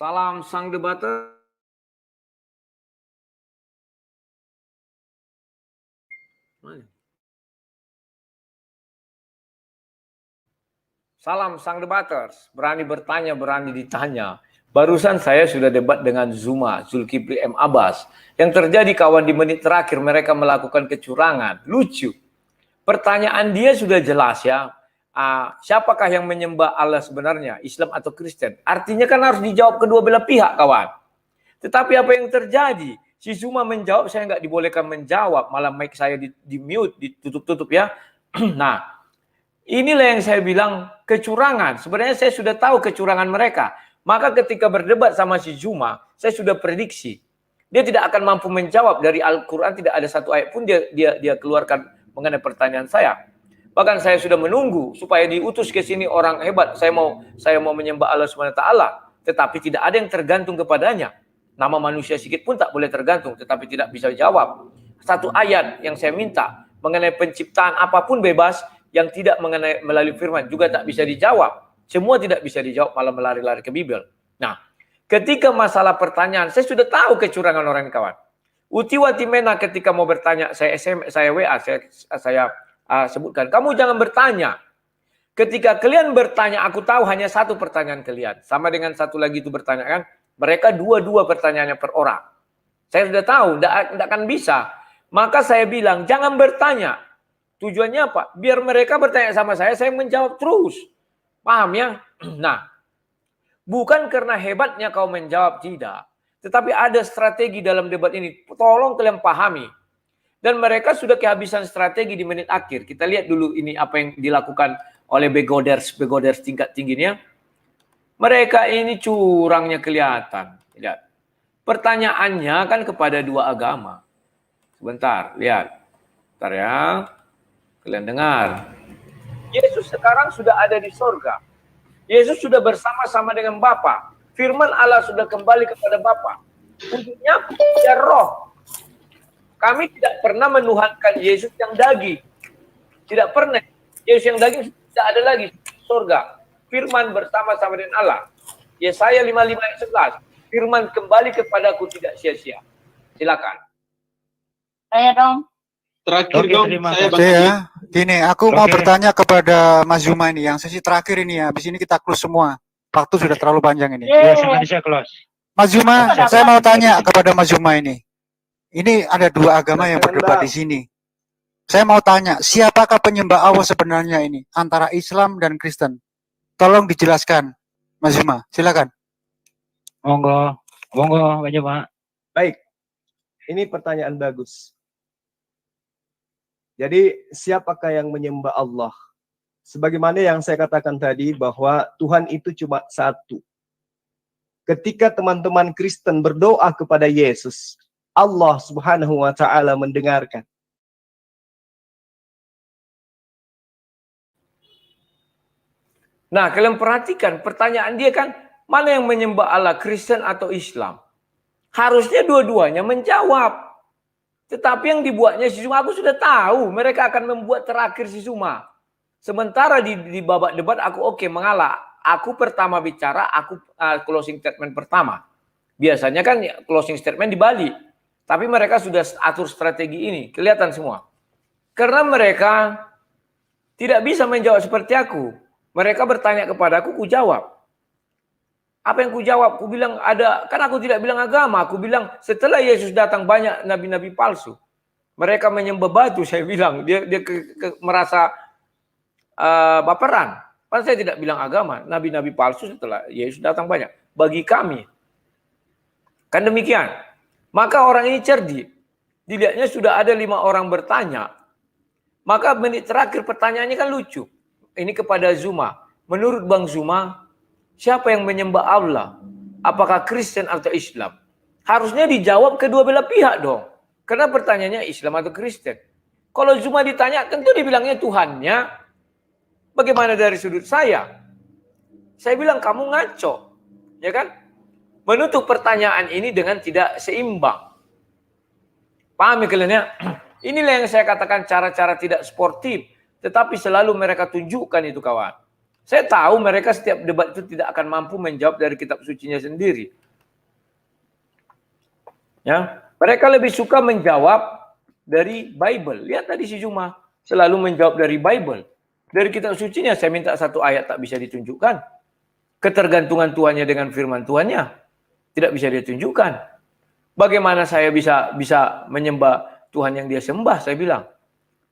Salam sang debater. Salam sang debaters, berani bertanya, berani ditanya. Barusan saya sudah debat dengan Zuma, Zulkifli M. Abbas. Yang terjadi kawan di menit terakhir mereka melakukan kecurangan. Lucu. Pertanyaan dia sudah jelas ya. Siapakah yang menyembah Allah sebenarnya, Islam atau Kristen? Artinya kan harus dijawab kedua belah pihak kawan. Tetapi apa yang terjadi? Si Zuma menjawab, saya nggak dibolehkan menjawab. Malah mic saya di mute, ditutup-tutup ya. Nah, inilah yang saya bilang kecurangan. Sebenarnya saya sudah tahu kecurangan mereka. Maka ketika berdebat sama si Zuma, saya sudah prediksi. Dia tidak akan mampu menjawab. Dari Al-Quran tidak ada satu ayat pun dia keluarkan mengenai pertanyaan saya. Bahkan saya sudah menunggu supaya diutus ke sini orang hebat. Saya mau menyembah Allah SWT. Tetapi tidak ada yang tergantung kepadanya. Nama manusia sedikit pun tak boleh tergantung. Tetapi tidak bisa jawab. Satu ayat yang saya minta mengenai penciptaan apapun bebas, yang tidak mengenai melalui firman juga tak bisa dijawab. Semua tidak bisa dijawab, malah melari-lari ke Bible. Nah, ketika masalah pertanyaan, saya sudah tahu kecurangan orang kawan. Utiwati mena ketika mau bertanya, saya SMS, saya WA, saya sebutkan, kamu jangan bertanya. Ketika kalian bertanya, aku tahu hanya satu pertanyaan kalian. Sama dengan satu lagi itu bertanya kan, mereka dua-dua pertanyaannya per orang. Saya sudah tahu, tidak akan bisa. Maka saya bilang, jangan bertanya. Tujuannya apa? Biar mereka bertanya sama saya menjawab terus. Paham ya? Nah, bukan karena hebatnya kau menjawab, tidak. Tetapi ada strategi dalam debat ini. Tolong kalian pahami. Dan mereka sudah kehabisan strategi di menit akhir. Kita lihat dulu ini apa yang dilakukan oleh begoders tingkat tingginya. Mereka ini curangnya kelihatan. Lihat. Pertanyaannya kan kepada dua agama. Sebentar, lihat. Bentar ya. Kalian dengar. Yesus sekarang sudah ada di sorga. Yesus sudah bersama-sama dengan Bapa. Firman Allah sudah kembali kepada Bapa. Untuknya ya roh. Kami tidak pernah menuhankan Yesus yang daging. Tidak pernah. Yesus yang daging tidak ada lagi di sorga. Firman bersama-sama dengan Allah. Yesaya 55 ayat 11. Firman kembali kepadaku tidak sia-sia. Silakan. Saya dong. Terakhir dong, saya Oke ya, gini, aku mau bertanya kepada Mas Zuma ini, yang sesi terakhir ini ya, habis ini kita close semua. Waktu sudah terlalu panjang ini. Iya, bisa close. Mas Zuma, saya mau tanya kepada Mas Zuma ini. Ini ada dua agama yang berdebat di sini. Saya mau tanya, siapakah penyembah Allah sebenarnya ini? Antara Islam dan Kristen. Tolong dijelaskan, Mas Zuma, silakan. Monggo, Pak Zuma. Baik, ini pertanyaan bagus. Jadi siapakah yang menyembah Allah? Sebagaimana yang saya katakan tadi bahwa Tuhan itu cuma satu. Ketika teman-teman Kristen berdoa kepada Yesus, Allah Subhanahu wa taala mendengarkan. Nah, kalian perhatikan pertanyaan dia kan, mana yang menyembah Allah, Kristen atau Islam? Harusnya dua-duanya menjawab. Tetapi yang dibuatnya si Zuma, aku sudah tahu mereka akan membuat terakhir si Zuma. Sementara di babak debat aku mengalah. Aku pertama bicara, aku closing statement pertama. Biasanya kan closing statement di Bali. Tapi mereka sudah atur strategi ini, kelihatan semua. Karena mereka tidak bisa menjawab seperti aku. Mereka bertanya kepada aku jawab. Apa yang ku jawab? Ku bilang ada, kan aku tidak bilang agama. Aku bilang setelah Yesus datang banyak nabi-nabi palsu. Mereka menyembah batu, saya bilang. Dia merasa baperan. Kan saya tidak bilang agama. Nabi-nabi palsu setelah Yesus datang banyak. Bagi kami. Kan demikian. Maka orang ini cerdik. Dilihatnya sudah ada 5 orang bertanya. Maka menit terakhir pertanyaannya kan lucu. Ini kepada Zuma. Menurut Bang Zuma, siapa yang menyembah Allah? Apakah Kristen atau Islam? Harusnya dijawab kedua belah pihak dong. Karena pertanyaannya Islam atau Kristen. Kalau Zuma ditanya, tentu dibilangnya Tuhannya. Bagaimana dari sudut saya? Saya bilang kamu ngaco. Ya kan? Menutup pertanyaan ini dengan tidak seimbang. Paham ya kalian ya? Inilah yang saya katakan cara-cara tidak sportif. Tetapi selalu mereka tunjukkan itu kawan. Saya tahu mereka setiap debat itu tidak akan mampu menjawab dari kitab sucinya sendiri. Ya, mereka lebih suka menjawab dari Bible. Lihat tadi si Juma selalu menjawab dari Bible. Dari kitab sucinya saya minta satu ayat tak bisa ditunjukkan. Ketergantungan Tuhannya dengan firman Tuhannya tidak bisa ditunjukkan. Bagaimana saya bisa menyembah Tuhan yang dia sembah, saya bilang,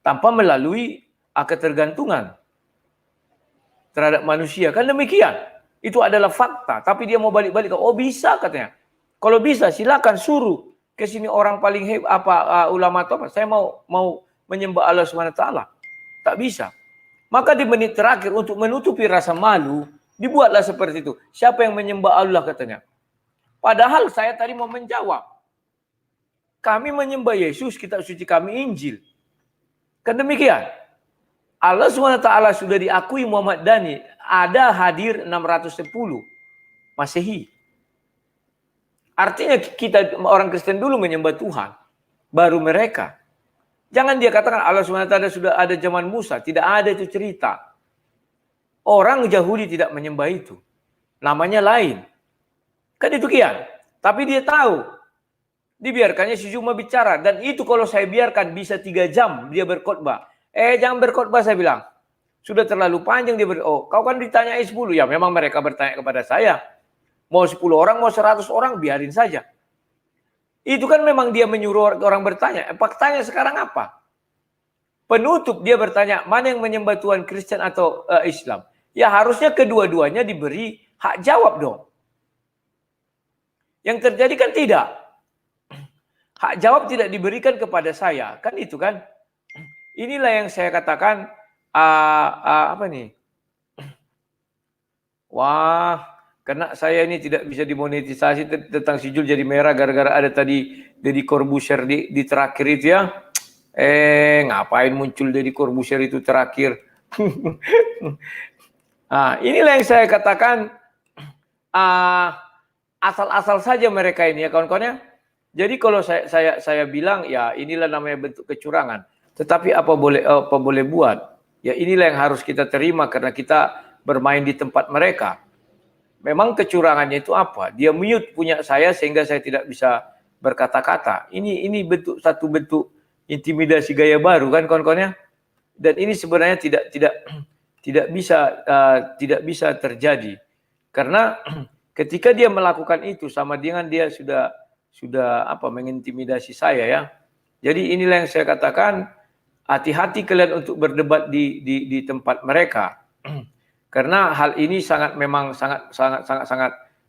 tanpa melalui ketergantungan terhadap manusia. Kan demikian. Itu adalah fakta. Tapi dia mau balik-balik. Oh bisa katanya. Kalau bisa silakan suruh ke sini orang paling hebat ulama atau apa. Saya mau menyembah Allah SWT. Tak bisa. Maka di menit terakhir untuk menutupi rasa malu, dibuatlah seperti itu. Siapa yang menyembah Allah katanya. Padahal saya tadi mau menjawab. Kami menyembah Yesus, kitab suci kami Injil. Kan demikian. Allah SWT sudah diakui Muhammad Dhani. Ada hadir 610 Masehi. Artinya kita orang Kristen dulu menyembah Tuhan. Baru mereka. Jangan dia katakan Allah SWT sudah ada zaman Musa. Tidak ada itu cerita. Orang Yahudi tidak menyembah itu. Namanya lain. Kan itu kian. Tapi dia tahu. Dibiarkannya si Juma bicara. Dan itu kalau saya biarkan bisa 3 jam dia berkhotbah. Jangan berkhotbah saya bilang. Sudah terlalu panjang dia kau kan ditanyai 10. Ya memang mereka bertanya kepada saya. Mau 10 orang, mau 100 orang, biarin saja. Itu kan memang dia menyuruh orang bertanya. Faktanya sekarang apa? Penutup dia bertanya, mana yang menyembah Tuhan Kristen atau Islam? Ya harusnya kedua-duanya diberi hak jawab dong. Yang terjadi kan tidak. Hak jawab tidak diberikan kepada saya. Kan itu kan. Inilah yang saya katakan, apa nih? Wah, karena saya ini tidak bisa dimonetisasi tentang si Jul jadi merah gara-gara ada tadi Deddy Corbuzier di terakhir itu ya. Ngapain muncul Deddy Corbuzier itu terakhir? Inilah yang saya katakan, asal-asal saja mereka ini ya kawan-kawannya. Jadi kalau saya bilang ya inilah namanya bentuk kecurangan. Tetapi apa boleh buat? Ya inilah yang harus kita terima karena kita bermain di tempat mereka. Memang kecurangannya itu apa? Dia mute punya saya sehingga saya tidak bisa berkata-kata. Ini satu bentuk intimidasi gaya baru kan kawan-kawannya. Dan ini sebenarnya tidak bisa terjadi. Karena ketika dia melakukan itu sama dengan dia sudah mengintimidasi saya ya. Jadi inilah yang saya katakan, hati-hati kalian untuk berdebat di tempat mereka. Karena hal ini sangat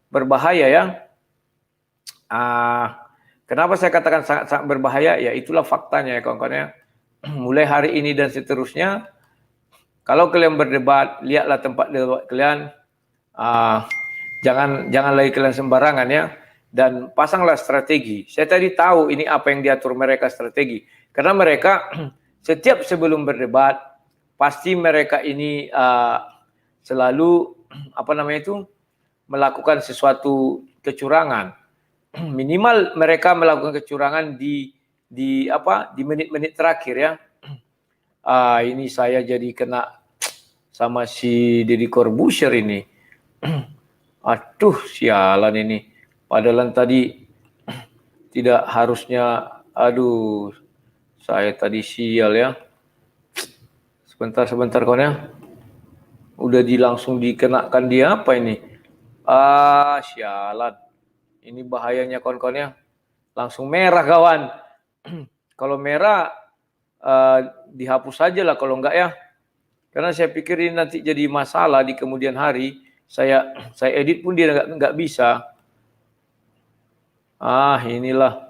berbahaya ya. Kenapa saya katakan sangat berbahaya? Ya itulah faktanya ya kawan-kawan ya. Mulai hari ini dan seterusnya, kalau kalian berdebat, lihatlah tempat debat kalian. Jangan lagi kalian sembarangan ya. Dan pasanglah strategi. Saya tadi tahu ini apa yang diatur mereka strategi. Karena mereka setiap sebelum berdebat, pasti mereka ini selalu melakukan sesuatu kecurangan. Minimal mereka melakukan kecurangan di menit-menit terakhir ya. Ini saya jadi kena sama si Deddy Corbuzier ini. Aduh, sialan ini. Padahal tadi tidak harusnya, saya tadi sial ya. Sebentar kawan ya. Udah langsung dikenakan dia apa ini? Sialan. Ini bahayanya kawan-kawan ya. Langsung merah kawan. Kalau merah dihapus saja lah kalau enggak ya. Karena saya pikir ini nanti jadi masalah di kemudian hari. Saya edit pun dia enggak bisa. Inilah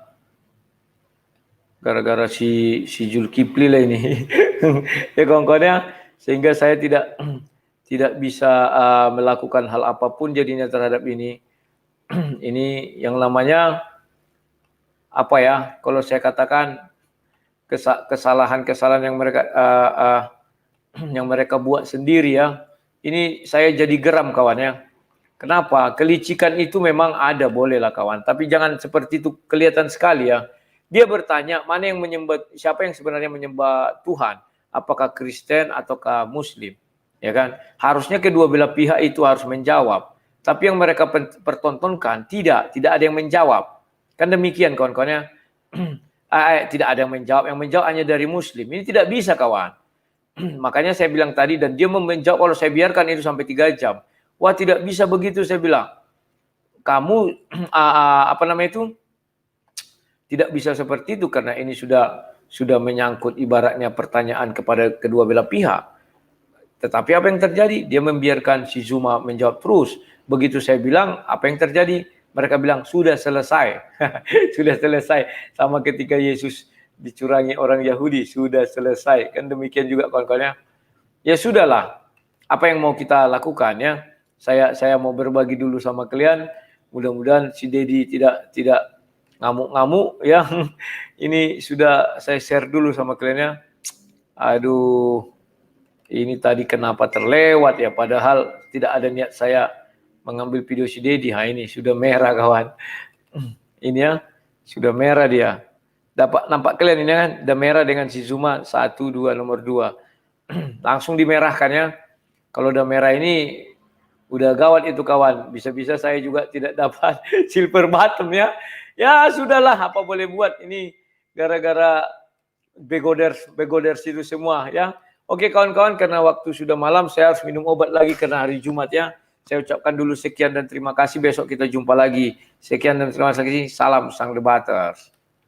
gara-gara si Zulkifli lah ini. Ya kawan-kawan ya. Sehingga saya tidak bisa melakukan hal apapun jadinya terhadap ini. Ini yang namanya kalau saya katakan kesalahan-kesalahan yang mereka buat sendiri ya. Ini saya jadi geram kawan ya. Kenapa? Kelicikan itu memang ada, bolehlah kawan. Tapi jangan seperti itu kelihatan sekali ya. Dia bertanya mana yang siapa yang sebenarnya menyembah Tuhan? Apakah Kristen ataukah Muslim? Ya kan? Harusnya kedua belah pihak itu harus menjawab. Tapi yang mereka pertontonkan tidak ada yang menjawab. Kan demikian kawan-kawannya. Tidak ada yang menjawab. Yang menjawab hanya dari Muslim. Ini tidak bisa kawan. Makanya saya bilang tadi, dan dia menjawab kalau saya biarkan itu sampai 3 jam. Wah, tidak bisa begitu saya bilang. Kamu apa namanya itu? Tidak bisa seperti itu karena ini sudah menyangkut ibaratnya pertanyaan kepada kedua belah pihak. Tetapi apa yang terjadi? Dia membiarkan si Zuma menjawab terus. Begitu saya bilang, apa yang terjadi? Mereka bilang, sudah selesai. Sudah selesai. Sama ketika Yesus dicurangi orang Yahudi, sudah selesai. Kan demikian juga kawan-kawannya. Ya sudahlah. Apa yang mau kita lakukan ya? Saya mau berbagi dulu sama kalian. Mudah-mudahan si Dedi tidak ngamuk-ngamuk ya. Ini sudah saya share dulu sama kalian ya. Aduh. Ini tadi kenapa terlewat ya, padahal tidak ada niat saya mengambil video si Dedi. Ini sudah merah kawan. Ini ya, sudah merah dia. Nampak kalian ini kan, udah merah dengan si Zuma 1, 2, nomor 2. Langsung dimerahkan ya. Kalau udah merah ini, udah gawat itu kawan. Bisa-bisa saya juga tidak dapat silver bottom ya. Ya sudahlah, apa boleh buat. Ini gara-gara begoders itu semua ya. Oke kawan-kawan, karena waktu sudah malam, saya harus minum obat lagi karena hari Jumat ya. Saya ucapkan dulu sekian dan terima kasih. Besok kita jumpa lagi. Sekian dan terima kasih. Salam sang debaters.